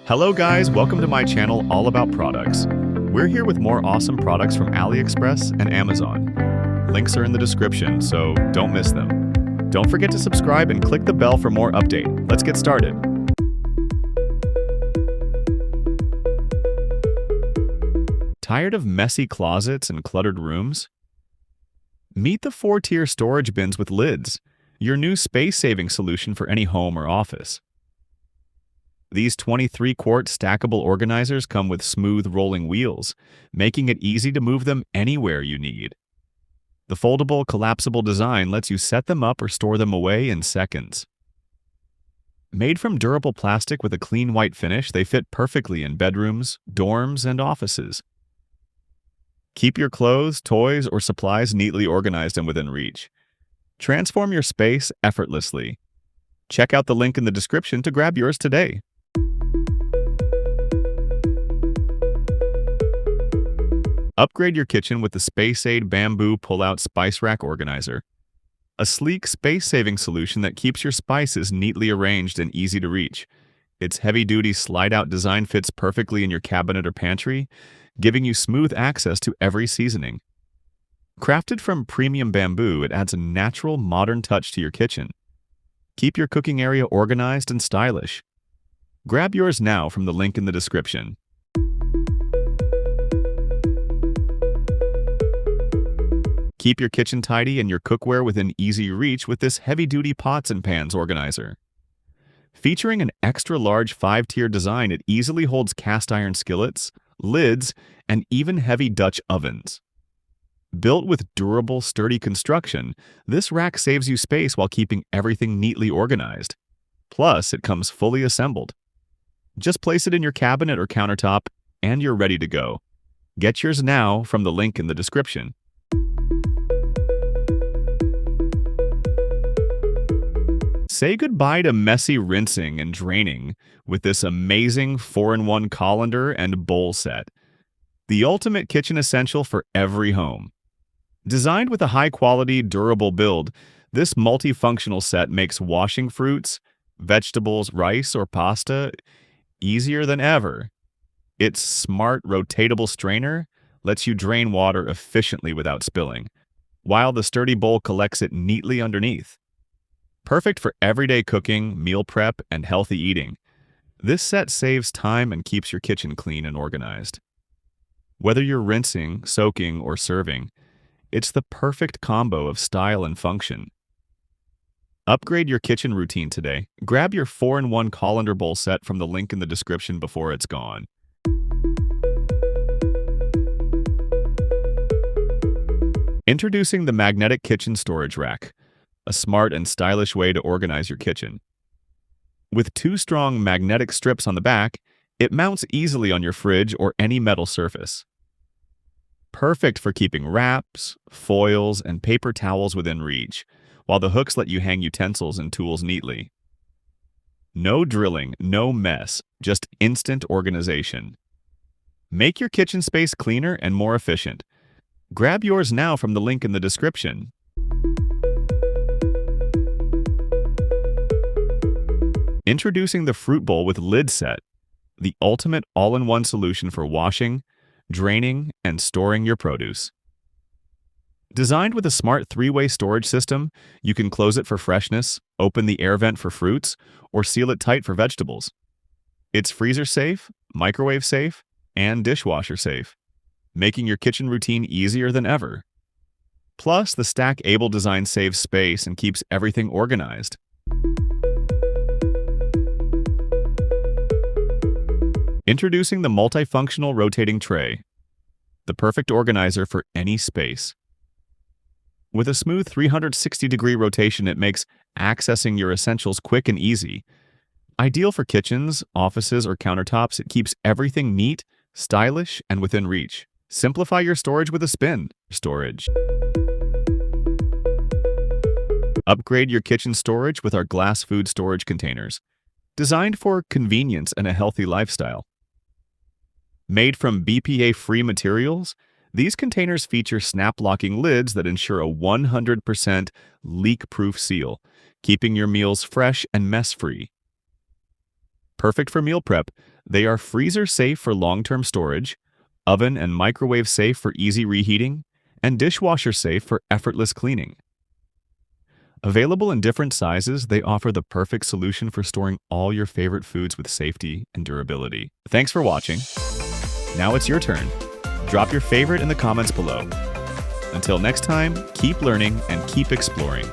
Hello guys, welcome to my channel all about products. We're here with more awesome products from AliExpress and Amazon. Links are in the description, so don't miss them. Don't forget to subscribe and click the bell for more update. Let's get started. Tired of messy closets and cluttered rooms? Meet the 4-tier storage bins with lids, your new space-saving solution for any home or office. These 23-quart stackable organizers come with smooth rolling wheels, making it easy to move them anywhere you need. The foldable, collapsible design lets you set them up or store them away in seconds. Made from durable plastic with a clean white finish, they fit perfectly in bedrooms, dorms, and offices. Keep your clothes, toys, or supplies neatly organized and within reach. Transform your space effortlessly. Check out the link in the description to grab yours today. Upgrade your kitchen with the Space-Aid Bamboo Pull-Out Spice Rack Organizer, a sleek, space-saving solution that keeps your spices neatly arranged and easy to reach. Its heavy-duty slide-out design fits perfectly in your cabinet or pantry, giving you smooth access to every seasoning. Crafted from premium bamboo, it adds a natural, modern touch to your kitchen. Keep your cooking area organized and stylish. Grab yours now from the link in the description. Keep your kitchen tidy and your cookware within easy reach with this heavy-duty pots and pans organizer. Featuring an extra-large 5-tier design, it easily holds cast-iron skillets, lids, and even heavy Dutch ovens. Built with durable, sturdy construction, this rack saves you space while keeping everything neatly organized. Plus, it comes fully assembled. Just place it in your cabinet or countertop, and you're ready to go. Get yours now from the link in the description. Say goodbye to messy rinsing and draining with this amazing 4-in-1 colander and bowl set. The ultimate kitchen essential for every home. Designed with a high-quality, durable build, this multifunctional set makes washing fruits, vegetables, rice, or pasta easier than ever. Its smart, rotatable strainer lets you drain water efficiently without spilling, while the sturdy bowl collects it neatly underneath. Perfect for everyday cooking, meal prep, and healthy eating. This set saves time and keeps your kitchen clean and organized. Whether you're rinsing, soaking, or serving, it's the perfect combo of style and function. Upgrade your kitchen routine today. Grab your 4-in-1 colander bowl set from the link in the description before it's gone. Introducing the Magnetic Kitchen Storage Rack, a smart and stylish way to organize your kitchen. With 2 strong magnetic strips on the back, it mounts easily on your fridge or any metal surface. Perfect for keeping wraps, foils, and paper towels within reach, while the hooks let you hang utensils and tools neatly. No drilling, no mess, just instant organization. Make your kitchen space cleaner and more efficient. Grab yours now from the link in the description. Introducing the Fruit Bowl with Lid Set, the ultimate all-in-one solution for washing, draining, and storing your produce. Designed with a smart 3-way storage system, you can close it for freshness, open the air vent for fruits, or seal it tight for vegetables. It's freezer-safe, microwave-safe, and dishwasher-safe, making your kitchen routine easier than ever. Plus, the stack-able design saves space and keeps everything organized. Introducing the Multifunctional Rotating Tray, the perfect organizer for any space. With a smooth 360-degree rotation, it makes accessing your essentials quick and easy. Ideal for kitchens, offices, or countertops, it keeps everything neat, stylish, and within reach. Simplify your storage with a spin. Storage. Upgrade your kitchen storage with our glass food storage containers, designed for convenience and a healthy lifestyle. Made from BPA-free materials, these containers feature snap-locking lids that ensure a 100% leak-proof seal, keeping your meals fresh and mess-free. Perfect for meal prep, They are freezer safe for long-term storage, oven and microwave safe for easy reheating, and dishwasher safe for effortless cleaning. Available in different sizes, they offer the perfect solution for storing all your favorite foods with safety and durability. Thanks for watching. Now it's your turn. Drop your favorite in the comments below. Until next time, keep learning and keep exploring.